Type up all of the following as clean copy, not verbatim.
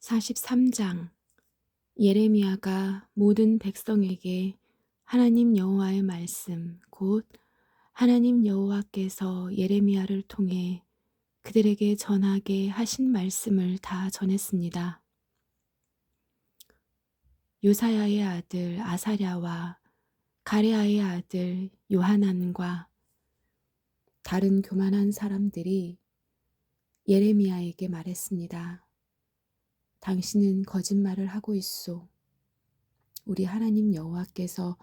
43장. 예레미야가 모든 백성에게 하나님 여호와의 말씀 곧 하나님 여호와께서 예레미야를 통해 그들에게 전하게 하신 말씀을 다 전했습니다. 요사야의 아들 아사랴와 가레아의 아들 요하난과 다른 교만한 사람들이 예레미야에게 말했습니다. 당신은 거짓말을 하고 있소. 우리 하나님 여호와께서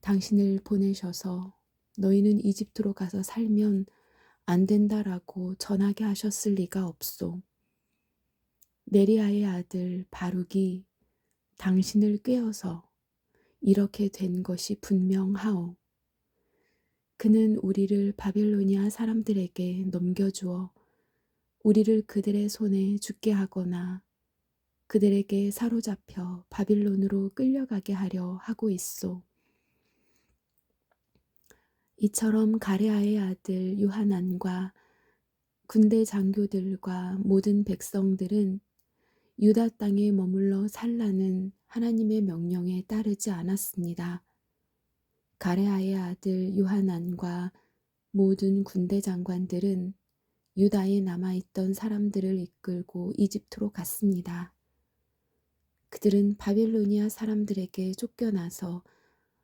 당신을 보내셔서 너희는 이집트로 가서 살면 안 된다라고 전하게 하셨을 리가 없소. 네리야의 아들 바룩이 당신을 꾀어서 이렇게 된 것이 분명하오. 그는 우리를 바빌로니아 사람들에게 넘겨주어 우리를 그들의 손에 죽게 하거나 그들에게 사로잡혀 바빌론으로 끌려가게 하려 하고 있소. 이처럼 가레아의 아들 요하난과 군대 장교들과 모든 백성들은 유다 땅에 머물러 살라는 하나님의 명령에 따르지 않았습니다. 가레아의 아들 요하난과 모든 군대 장관들은 유다에 남아있던 사람들을 이끌고 이집트로 갔습니다. 그들은 바빌로니아 사람들에게 쫓겨나서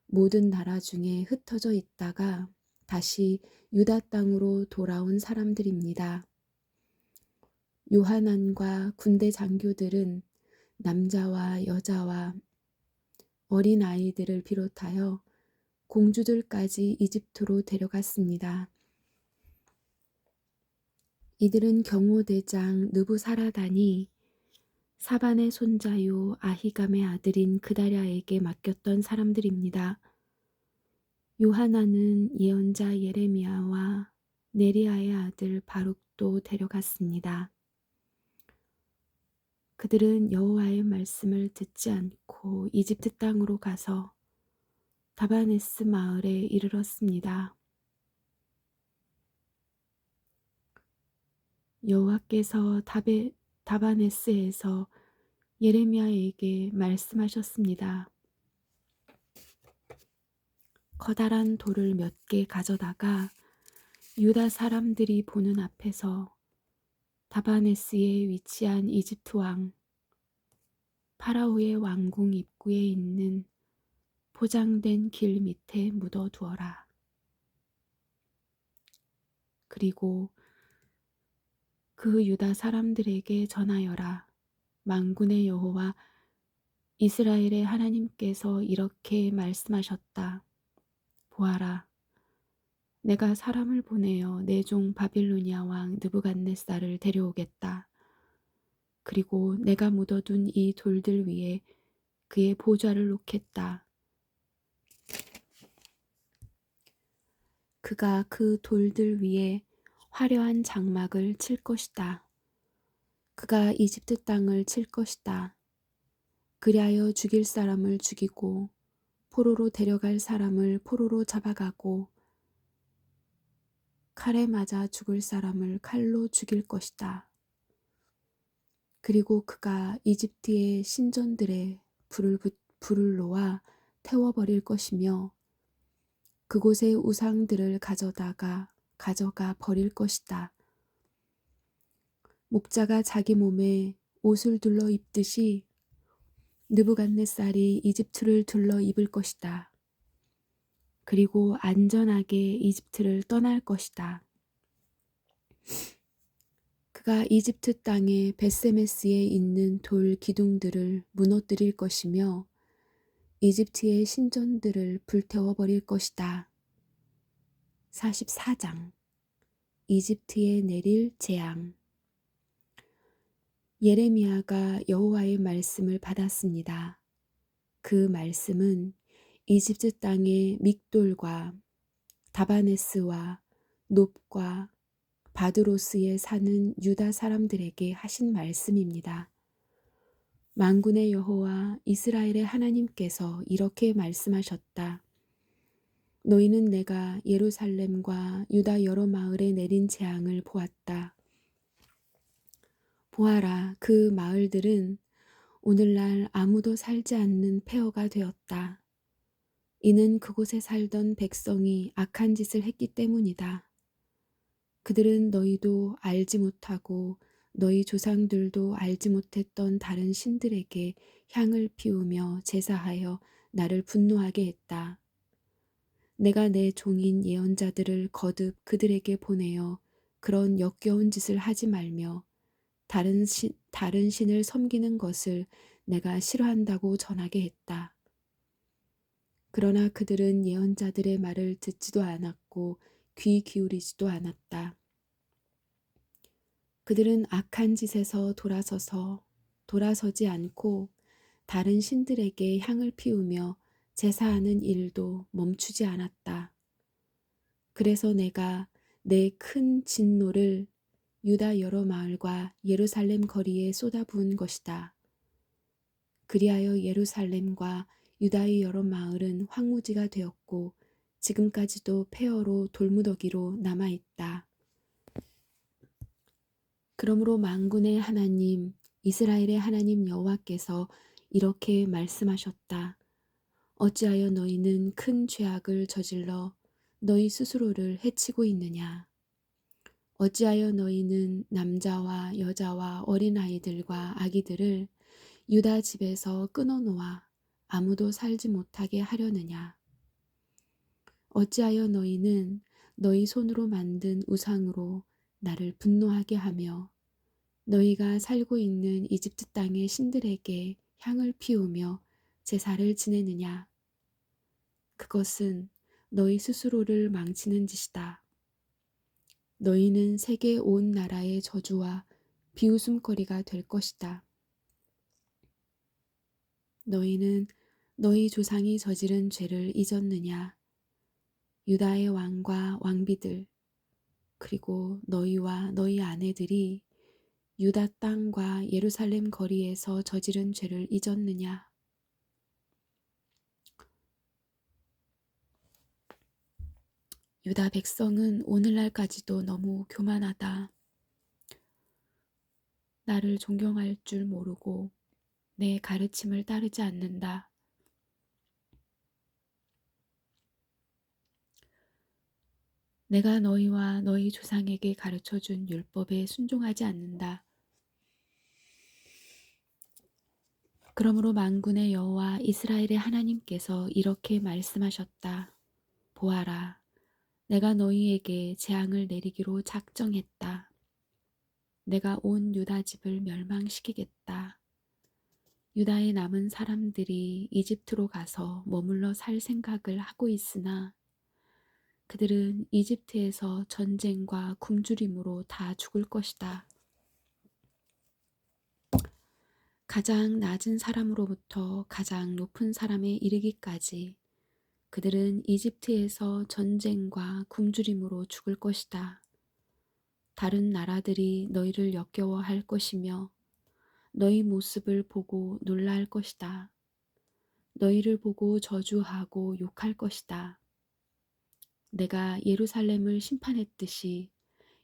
모든 나라 중에 흩어져 있다가 다시 유다 땅으로 돌아온 사람들입니다. 요하난과 군대 장교들은 남자와 여자와 어린 아이들을 비롯하여 공주들까지 이집트로 데려갔습니다. 이들은 경호대장 느부사라단이 사반의 손자요 아히감의 아들인 그다랴에게 맡겼던 사람들입니다. 요하나는 예언자 예레미야와 네리야의 아들 바룩도 데려갔습니다. 그들은 여호와의 말씀을 듣지 않고 이집트 땅으로 가서 다바네스 마을에 이르렀습니다. 여호와께서 다바네스에서 예레미야에게 말씀하셨습니다. 커다란 돌을 몇 개 가져다가 유다 사람들이 보는 앞에서 다바네스에 위치한 이집트 왕 파라오의 왕궁 입구에 있는 포장된 길 밑에 묻어두어라. 그리고 그 유다 사람들에게 전하여라. 만군의 여호와 이스라엘의 하나님께서 이렇게 말씀하셨다. 보아라. 내가 사람을 보내어 내 종 바빌로니아 왕 느부갓네살을 데려오겠다. 그리고 내가 묻어둔 이 돌들 위에 그의 보좌를 놓겠다. 그가 그 돌들 위에 화려한 장막을 칠 것이다. 그가 이집트 땅을 칠 것이다. 그리하여 죽일 사람을 죽이고 포로로 데려갈 사람을 포로로 잡아가고 칼에 맞아 죽을 사람을 칼로 죽일 것이다. 그리고 그가 이집트의 신전들에 불을 놓아 태워버릴 것이며 그곳의 우상들을 가져가 버릴 것이다. 목자가 자기 몸에 옷을 둘러 입듯이 느부갓네살이 이집트를 둘러 입을 것이다. 그리고 안전하게 이집트를 떠날 것이다. 그가 이집트 땅의 베세메스에 있는 돌 기둥들을 무너뜨릴 것이며 이집트의 신전들을 불태워버릴 것이다. 44장. 이집트에 내릴 재앙. 예레미야가 여호와의 말씀을 받았습니다. 그 말씀은 이집트 땅의 믹돌과 다바네스와 놉과 바드로스에 사는 유다 사람들에게 하신 말씀입니다. 만군의 여호와 이스라엘의 하나님께서 이렇게 말씀하셨다. 너희는 내가 예루살렘과 유다 여러 마을에 내린 재앙을 보았다. 보아라, 그 마을들은 오늘날 아무도 살지 않는 폐허가 되었다. 이는 그곳에 살던 백성이 악한 짓을 했기 때문이다. 그들은 너희도 알지 못하고 너희 조상들도 알지 못했던 다른 신들에게 향을 피우며 제사하여 나를 분노하게 했다. 내가 내 종인 예언자들을 거듭 그들에게 보내어 그런 역겨운 짓을 하지 말며 다른 신을 섬기는 것을 내가 싫어한다고 전하게 했다. 그러나 그들은 예언자들의 말을 듣지도 않았고 귀 기울이지도 않았다. 그들은 악한 짓에서 돌아서지 않고 다른 신들에게 향을 피우며 제사하는 일도 멈추지 않았다. 그래서 내가 내 큰 진노를 유다 여러 마을과 예루살렘 거리에 쏟아부은 것이다. 그리하여 예루살렘과 유다의 여러 마을은 황무지가 되었고 지금까지도 폐허로 돌무더기로 남아있다. 그러므로 만군의 하나님, 이스라엘의 하나님 여호와께서 이렇게 말씀하셨다. 어찌하여 너희는 큰 죄악을 저질러 너희 스스로를 해치고 있느냐? 어찌하여 너희는 남자와 여자와 어린아이들과 아기들을 유다 집에서 끊어놓아 아무도 살지 못하게 하려느냐? 어찌하여 너희는 너희 손으로 만든 우상으로 나를 분노하게 하며 너희가 살고 있는 이집트 땅의 신들에게 향을 피우며 제사를 지내느냐? 그것은 너희 스스로를 망치는 짓이다. 너희는 세계 온 나라의 저주와 비웃음거리가 될 것이다. 너희는 너희 조상이 저지른 죄를 잊었느냐? 유다의 왕과 왕비들, 그리고 너희와 너희 아내들이 유다 땅과 예루살렘 거리에서 저지른 죄를 잊었느냐? 유다 백성은 오늘날까지도 너무 교만하다. 나를 존경할 줄 모르고 내 가르침을 따르지 않는다. 내가 너희와 너희 조상에게 가르쳐준 율법에 순종하지 않는다. 그러므로 만군의 여호와 이스라엘의 하나님께서 이렇게 말씀하셨다. 보아라, 내가 너희에게 재앙을 내리기로 작정했다. 내가 온 유다 집을 멸망시키겠다. 유다에 남은 사람들이 이집트로 가서 머물러 살 생각을 하고 있으나 그들은 이집트에서 전쟁과 굶주림으로 다 죽을 것이다. 가장 낮은 사람으로부터 가장 높은 사람에 이르기까지 그들은 이집트에서 전쟁과 굶주림으로 죽을 것이다. 다른 나라들이 너희를 역겨워할 것이며 너희 모습을 보고 놀랄 것이다. 너희를 보고 저주하고 욕할 것이다. 내가 예루살렘을 심판했듯이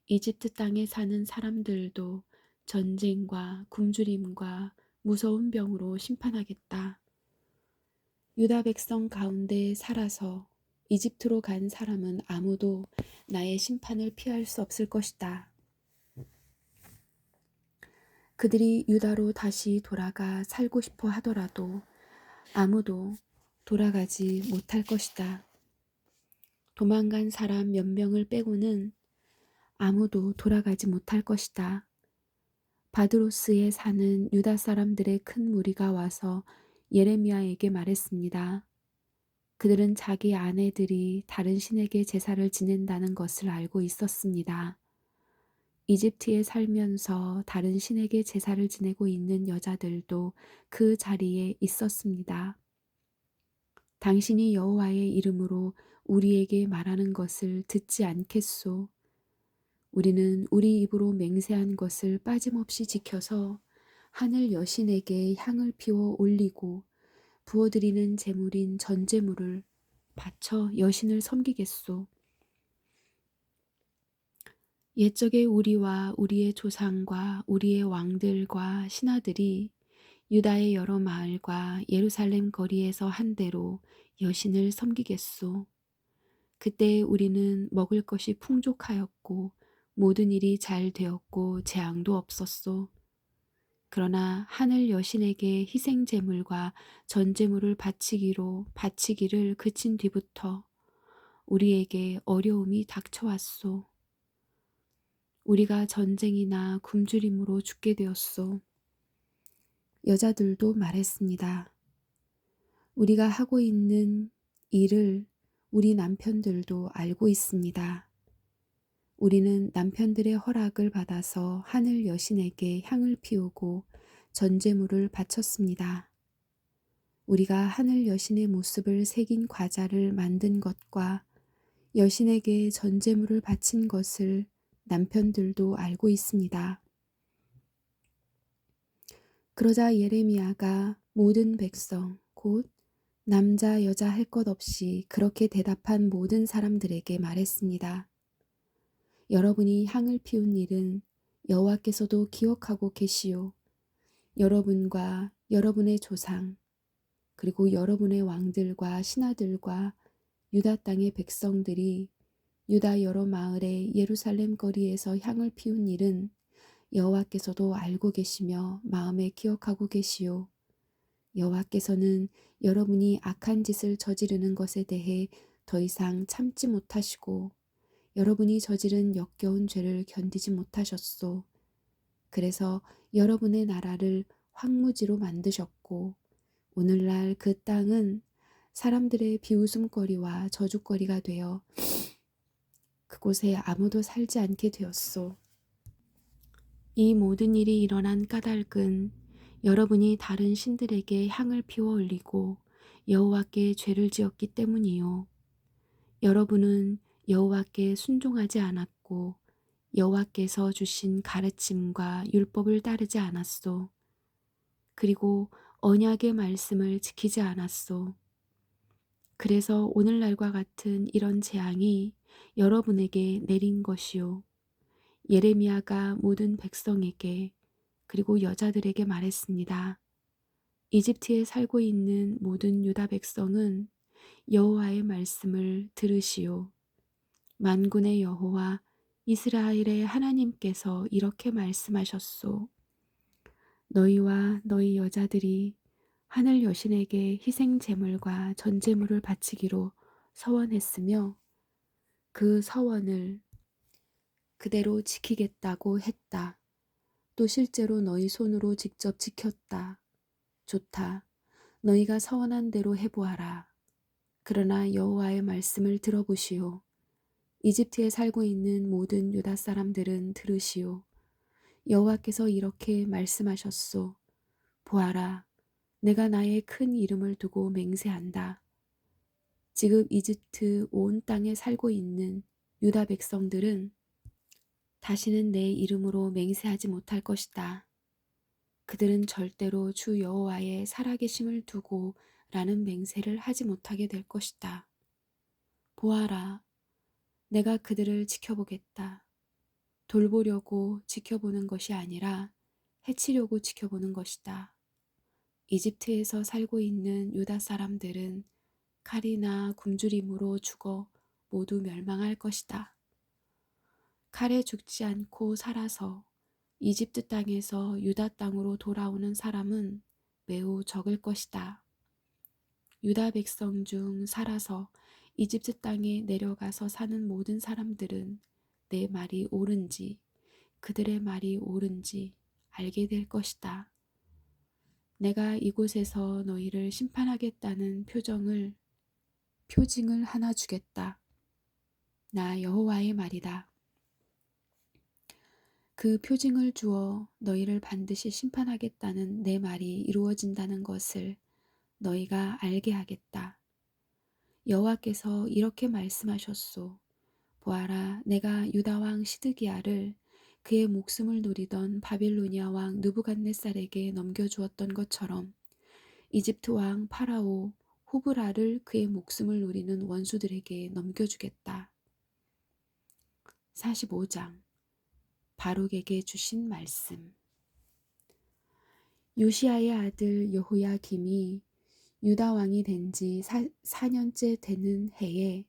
이집트 땅에 사는 사람들도 전쟁과 굶주림과 무서운 병으로 심판하겠다. 유다 백성 가운데 살아서 이집트로 간 사람은 아무도 나의 심판을 피할 수 없을 것이다. 그들이 유다로 다시 돌아가 살고 싶어 하더라도 아무도 돌아가지 못할 것이다. 도망간 사람 몇 명을 빼고는 아무도 돌아가지 못할 것이다. 바드로스에 사는 유다 사람들의 큰 무리가 와서 예레미야에게 말했습니다. 그들은 자기 아내들이 다른 신에게 제사를 지낸다는 것을 알고 있었습니다. 이집트에 살면서 다른 신에게 제사를 지내고 있는 여자들도 그 자리에 있었습니다. 당신이 여호와의 이름으로 우리에게 말하는 것을 듣지 않겠소. 우리는 우리 입으로 맹세한 것을 빠짐없이 지켜서 하늘 여신에게 향을 피워 올리고 부어드리는 제물인 전제물을 바쳐 여신을 섬기겠소. 옛적의 우리와 우리의 조상과 우리의 왕들과 신하들이 유다의 여러 마을과 예루살렘 거리에서 한대로 여신을 섬기겠소. 그때 우리는 먹을 것이 풍족하였고 모든 일이 잘 되었고 재앙도 없었소. 그러나 하늘 여신에게 희생 제물과 전 제물을 바치기를 그친 뒤부터 우리에게 어려움이 닥쳐왔소. 우리가 전쟁이나 굶주림으로 죽게 되었소. 여자들도 말했습니다. 우리가 하고 있는 일을 우리 남편들도 알고 있습니다. 우리는 남편들의 허락을 받아서 하늘 여신에게 향을 피우고 전제물을 바쳤습니다. 우리가 하늘 여신의 모습을 새긴 과자를 만든 것과 여신에게 전제물을 바친 것을 남편들도 알고 있습니다. 그러자 예레미야가 모든 백성, 곧 남자 여자 할 것 없이 그렇게 대답한 모든 사람들에게 말했습니다. 여러분이 향을 피운 일은 여호와께서도 기억하고 계시오. 여러분과 여러분의 조상, 그리고 여러분의 왕들과 신하들과 유다 땅의 백성들이 유다 여러 마을의 예루살렘 거리에서 향을 피운 일은 여호와께서도 알고 계시며 마음에 기억하고 계시오. 여호와께서는 여러분이 악한 짓을 저지르는 것에 대해 더 이상 참지 못하시고 여러분이 저지른 역겨운 죄를 견디지 못하셨소. 그래서 여러분의 나라를 황무지로 만드셨고 오늘날 그 땅은 사람들의 비웃음거리와 저주거리가 되어 그곳에 아무도 살지 않게 되었소. 이 모든 일이 일어난 까닭은 여러분이 다른 신들에게 향을 피워 올리고 여호와께 죄를 지었기 때문이요. 여러분은 여호와께 순종하지 않았고 여호와께서 주신 가르침과 율법을 따르지 않았소. 그리고 언약의 말씀을 지키지 않았소. 그래서 오늘날과 같은 이런 재앙이 여러분에게 내린 것이요. 예레미야가 모든 백성에게 그리고 여자들에게 말했습니다. 이집트에 살고 있는 모든 유다 백성은 여호와의 말씀을 들으시오. 만군의 여호와 이스라엘의 하나님께서 이렇게 말씀하셨소. 너희와 너희 여자들이 하늘 여신에게 희생 제물과 전 제물을 바치기로 서원했으며 그 서원을 그대로 지키겠다고 했다. 또 실제로 너희 손으로 직접 지켰다. 좋다. 너희가 서원한 대로 해보아라. 그러나 여호와의 말씀을 들어보시오. 이집트에 살고 있는 모든 유다 사람들은 들으시오. 여호와께서 이렇게 말씀하셨소. 보아라. 내가 나의 큰 이름을 두고 맹세한다. 지금 이집트 온 땅에 살고 있는 유다 백성들은 다시는 내 이름으로 맹세하지 못할 것이다. 그들은 절대로 주 여호와의 살아계심을 두고 라는 맹세를 하지 못하게 될 것이다. 보아라, 내가 그들을 지켜보겠다. 돌보려고 지켜보는 것이 아니라 해치려고 지켜보는 것이다. 이집트에서 살고 있는 유다 사람들은 칼이나 굶주림으로 죽어 모두 멸망할 것이다. 칼에 죽지 않고 살아서 이집트 땅에서 유다 땅으로 돌아오는 사람은 매우 적을 것이다. 유다 백성 중 살아서 이집트 땅에 내려가서 사는 모든 사람들은 내 말이 옳은지 그들의 말이 옳은지 알게 될 것이다. 내가 이곳에서 너희를 심판하겠다는 표징을 하나 주겠다. 나 여호와의 말이다. 그 표징을 주어 너희를 반드시 심판하겠다는 내 말이 이루어진다는 것을 너희가 알게 하겠다. 여호와께서 이렇게 말씀하셨소. 보아라, 내가 유다 왕 시드기야를 그의 목숨을 노리던 바빌로니아 왕 느부갓네살에게 넘겨주었던 것처럼 이집트 왕 파라오 호브라를 그의 목숨을 노리는 원수들에게 넘겨주겠다. 45장 바룩에게 주신 말씀. 요시야의 아들 여호야김이 유다 왕이 된 지 4년째 되는 해에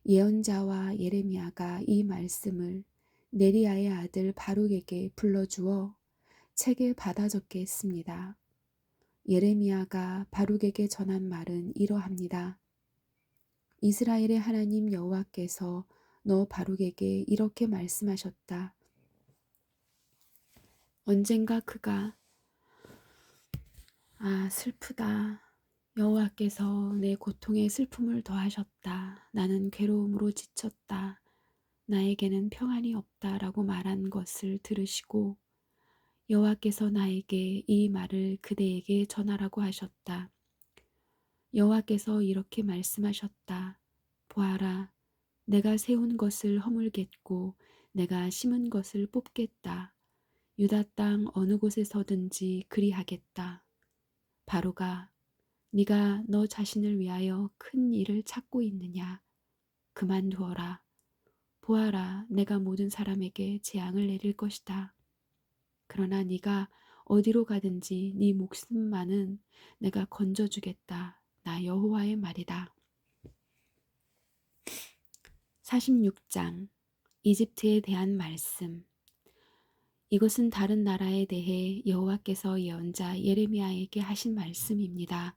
예언자와 예레미야가 이 말씀을 네리야의 아들 바룩에게 불러주어 책에 받아 적게 했습니다. 예레미야가 바룩에게 전한 말은 이러합니다. 이스라엘의 하나님 여호와께서 너 바룩에게 이렇게 말씀하셨다. 언젠가 그가 슬프다. 여호와께서 내 고통에 슬픔을 더하셨다. 나는 괴로움으로 지쳤다. 나에게는 평안이 없다. 라고 말한 것을 들으시고 여호와께서 나에게 이 말을 그대에게 전하라고 하셨다. 여호와께서 이렇게 말씀하셨다. 보아라, 내가 세운 것을 허물겠고 내가 심은 것을 뽑겠다. 유다 땅 어느 곳에서든지 그리하겠다. 바로가 네가 너 자신을 위하여 큰 일을 찾고 있느냐? 그만두어라. 보아라, 내가 모든 사람에게 재앙을 내릴 것이다. 그러나 네가 어디로 가든지 네 목숨만은 내가 건져주겠다. 나 여호와의 말이다. 46장 이집트에 대한 말씀. 이것은 다른 나라에 대해 여호와께서 예언자 예레미야에게 하신 말씀입니다.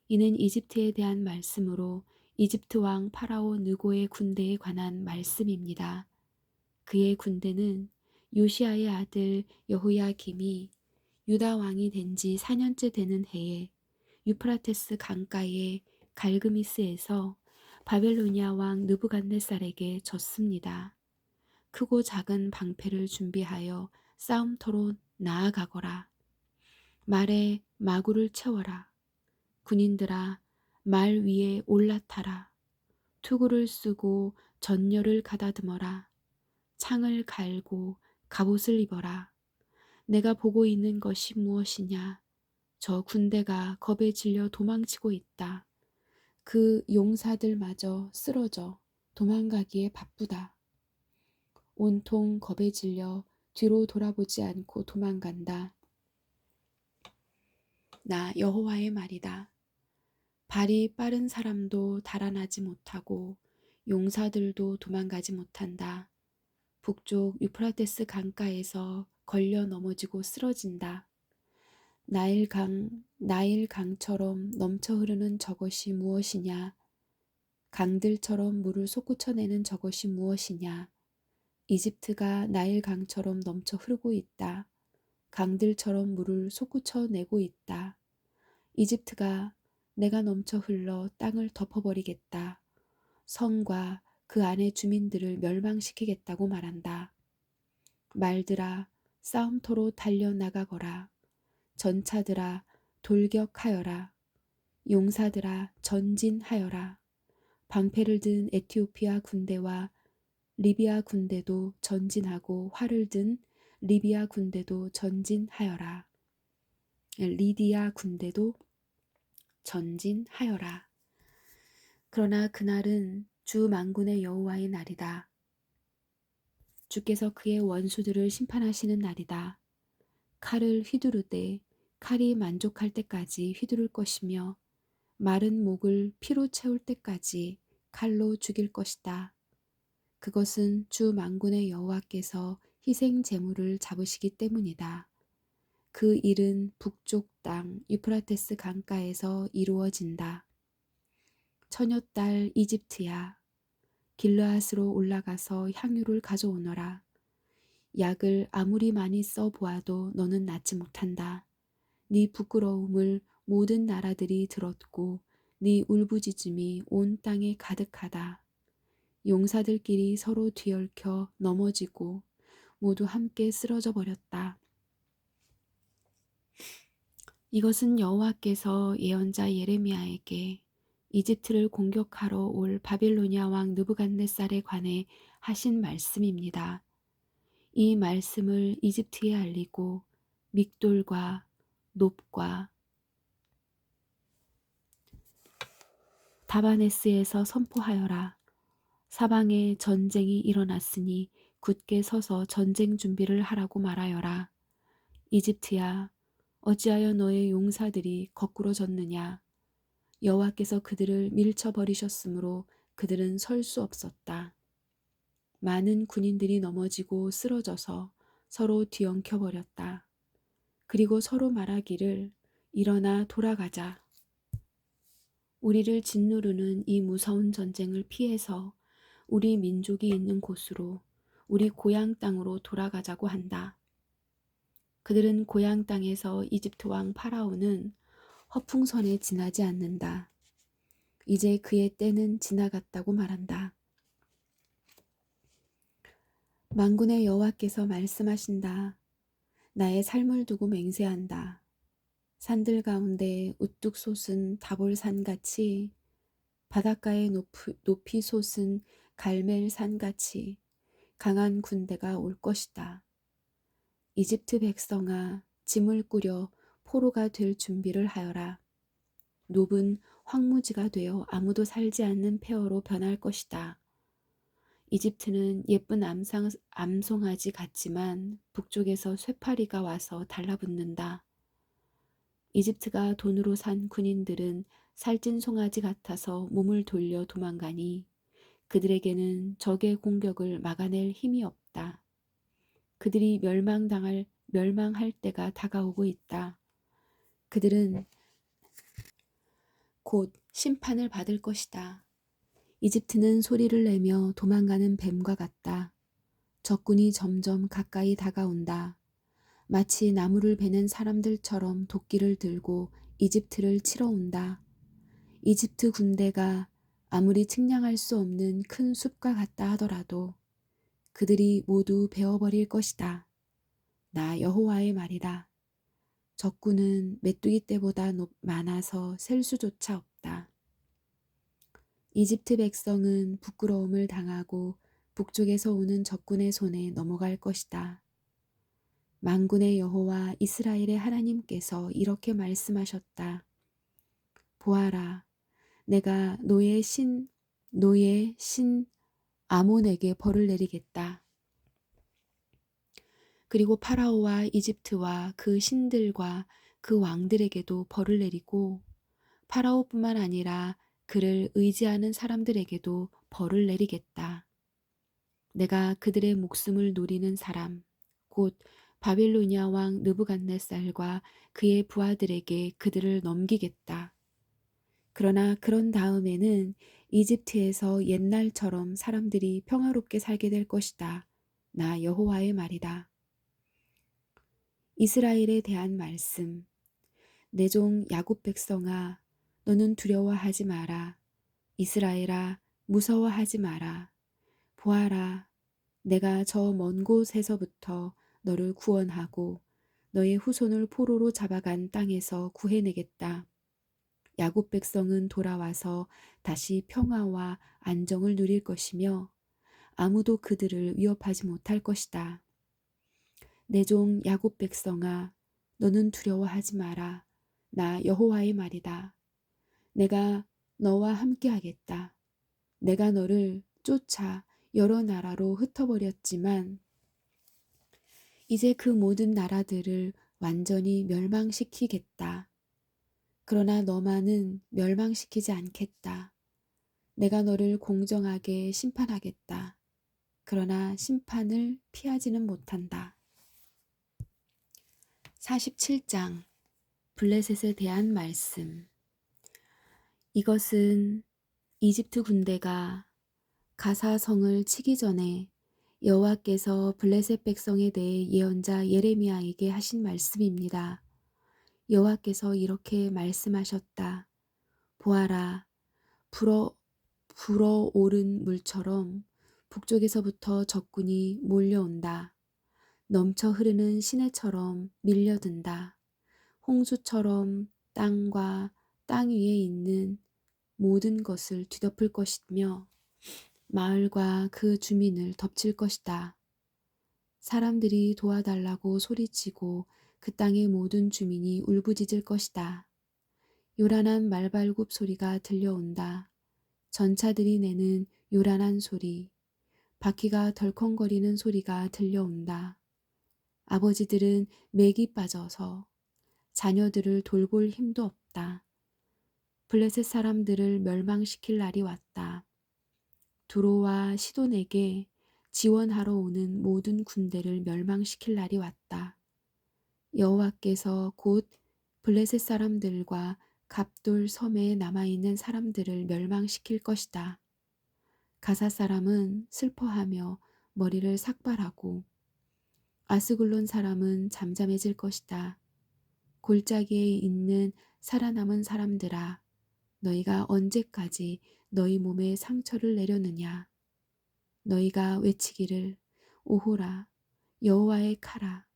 이는 이집트에 대한 말씀으로 이집트 왕 파라오 느고의 군대에 관한 말씀입니다. 그의 군대는 요시야의 아들 여호야김이 유다 왕이 된 지 4년째 되는 해에 유프라테스 강가의 갈그미스에서 바벨로니아 왕 느부갓네살에게 졌습니다. 크고 작은 방패를 준비하여 싸움터로 나아가거라. 말에 마구를 채워라. 군인들아, 말 위에 올라타라. 투구를 쓰고 전열을 가다듬어라. 창을 갈고 갑옷을 입어라. 내가 보고 있는 것이 무엇이냐? 저 군대가 겁에 질려 도망치고 있다. 그 용사들마저 쓰러져 도망가기에 바쁘다. 온통 겁에 질려 뒤로 돌아보지 않고 도망간다. 나 여호와의 말이다. 발이 빠른 사람도 달아나지 못하고 용사들도 도망가지 못한다. 북쪽 유프라테스 강가에서 걸려 넘어지고 쓰러진다. 나일강처럼 넘쳐 흐르는 저것이 무엇이냐? 강들처럼 물을 솟구쳐내는 저것이 무엇이냐? 이집트가 나일강처럼 넘쳐 흐르고 있다. 강들처럼 물을 솟구쳐내고 있다. 이집트가 내가 넘쳐 흘러 땅을 덮어버리겠다. 성과 그 안의 주민들을 멸망시키겠다고 말한다. 말들아, 싸움터로 달려나가거라. 전차들아, 돌격하여라. 용사들아, 전진하여라. 방패를 든 에티오피아 군대와 리비아 군대도 전진하고 활을 든 리비아 군대도 전진하여라. 리디아 군대도 전진하여라. 그러나 그날은 주 만군의 여호와의 날이다. 주께서 그의 원수들을 심판하시는 날이다. 칼을 휘두르되 칼이 만족할 때까지 휘두를 것이며 마른 목을 피로 채울 때까지 칼로 죽일 것이다. 그것은 주 만군의 여호와께서 희생 제물을 잡으시기 때문이다. 그 일은 북쪽 땅 유프라테스 강가에서 이루어진다. 처녀딸 이집트야, 길르앗으로 올라가서 향유를 가져오너라. 약을 아무리 많이 써보아도 너는 낫지 못한다. 네 부끄러움을 모든 나라들이 들었고 네 울부짖음이 온 땅에 가득하다. 용사들끼리 서로 뒤얽혀 넘어지고 모두 함께 쓰러져 버렸다. 이것은 여호와께서 예언자 예레미야에게 이집트를 공격하러 올 바빌로니아 왕 느부갓네살에 관해 하신 말씀입니다. 이 말씀을 이집트에 알리고 믹돌과 놉과 다바네스에서 선포하여라. 사방에 전쟁이 일어났으니 굳게 서서 전쟁 준비를 하라고 말하여라. 이집트야, 어찌하여 너의 용사들이 거꾸러졌느냐? 여호와께서 그들을 밀쳐버리셨으므로 그들은 설 수 없었다. 많은 군인들이 넘어지고 쓰러져서 서로 뒤엉켜버렸다. 그리고 서로 말하기를 일어나 돌아가자. 우리를 짓누르는 이 무서운 전쟁을 피해서 우리 민족이 있는 곳으로 우리 고향 땅으로 돌아가자고 한다. 그들은 고향 땅에서 이집트 왕 파라오는 허풍선에 지나지 않는다. 이제 그의 때는 지나갔다고 말한다. 만군의 여호와께서 말씀하신다. 나의 삶을 두고 맹세한다. 산들 가운데 우뚝 솟은 다볼산같이 바닷가에 높이 솟은 갈멜산같이 강한 군대가 올 것이다. 이집트 백성아, 짐을 꾸려 포로가 될 준비를 하여라. 놋은 황무지가 되어 아무도 살지 않는 폐허로 변할 것이다. 이집트는 예쁜 암송아지 같지만 북쪽에서 쇠파리가 와서 달라붙는다. 이집트가 돈으로 산 군인들은 살찐 송아지 같아서 몸을 돌려 도망가니 그들에게는 적의 공격을 막아낼 힘이 없다. 그들이 멸망할 때가 다가오고 있다. 그들은 곧 심판을 받을 것이다. 이집트는 소리를 내며 도망가는 뱀과 같다. 적군이 점점 가까이 다가온다. 마치 나무를 베는 사람들처럼 도끼를 들고 이집트를 치러 온다. 이집트 군대가 아무리 측량할 수 없는 큰 숲과 같다 하더라도 그들이 모두 베어버릴 것이다. 나 여호와의 말이다. 적군은 메뚜기 떼보다 많아서 셀 수조차 없다. 이집트 백성은 부끄러움을 당하고 북쪽에서 오는 적군의 손에 넘어갈 것이다. 만군의 여호와 이스라엘의 하나님께서 이렇게 말씀하셨다. 보아라, 내가 노의 신 아몬에게 벌을 내리겠다. 그리고 파라오와 이집트와 그 신들과 그 왕들에게도 벌을 내리고 파라오뿐만 아니라 그를 의지하는 사람들에게도 벌을 내리겠다. 내가 그들의 목숨을 노리는 사람, 곧 바빌로니아 왕 느부갓네살과 그의 부하들에게 그들을 넘기겠다. 그러나 그런 다음에는 이집트에서 옛날처럼 사람들이 평화롭게 살게 될 것이다. 나 여호와의 말이다. 이스라엘에 대한 말씀. 내 종 야곱 백성아, 너는 두려워하지 마라. 이스라엘아, 무서워하지 마라. 보아라, 내가 저 먼 곳에서부터 너를 구원하고 너의 후손을 포로로 잡아간 땅에서 구해내겠다. 야곱 백성은 돌아와서 다시 평화와 안정을 누릴 것이며 아무도 그들을 위협하지 못할 것이다. 내 종 야곱 백성아, 너는 두려워하지 마라. 나 여호와의 말이다. 내가 너와 함께하겠다. 내가 너를 쫓아 여러 나라로 흩어버렸지만 이제 그 모든 나라들을 완전히 멸망시키겠다. 그러나 너만은 멸망시키지 않겠다. 내가 너를 공정하게 심판하겠다. 그러나 심판을 피하지는 못한다. 47장 블레셋에 대한 말씀. 이것은 이집트 군대가 가사성을 치기 전에 여호와께서 블레셋 백성에 대해 예언자 예레미야에게 하신 말씀입니다. 여호와께서 이렇게 말씀하셨다. 보아라, 불어오른 물처럼 북쪽에서부터 적군이 몰려온다. 넘쳐 흐르는 시내처럼 밀려든다. 홍수처럼 땅과 땅 위에 있는 모든 것을 뒤덮을 것이며 마을과 그 주민을 덮칠 것이다. 사람들이 도와달라고 소리치고 그 땅의 모든 주민이 울부짖을 것이다. 요란한 말발굽 소리가 들려온다. 전차들이 내는 요란한 소리, 바퀴가 덜컹거리는 소리가 들려온다. 아버지들은 맥이 빠져서 자녀들을 돌볼 힘도 없다. 블레셋 사람들을 멸망시킬 날이 왔다. 두로와 시돈에게 지원하러 오는 모든 군대를 멸망시킬 날이 왔다. 여호와께서 곧 블레셋 사람들과 갑돌 섬에 남아있는 사람들을 멸망시킬 것이다. 가사 사람은 슬퍼하며 머리를 삭발하고 아스글론 사람은 잠잠해질 것이다. 골짜기에 있는 살아남은 사람들아, 너희가 언제까지 너희 몸에 상처를 내려느냐? 너희가 외치기를 오호라 여호와의 칼아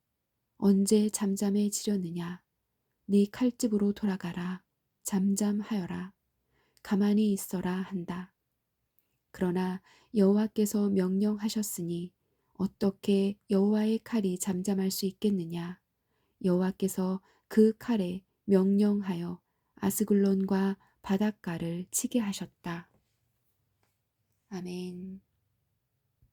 언제 잠잠해지려느냐? 네 칼집으로 돌아가라 잠잠하여라 가만히 있어라 한다. 그러나 여호와께서 명령하셨으니 어떻게 여호와의 칼이 잠잠할 수 있겠느냐? 여호와께서 그 칼에 명령하여 아스글론과 바닷가를 치게 하셨다. 아멘.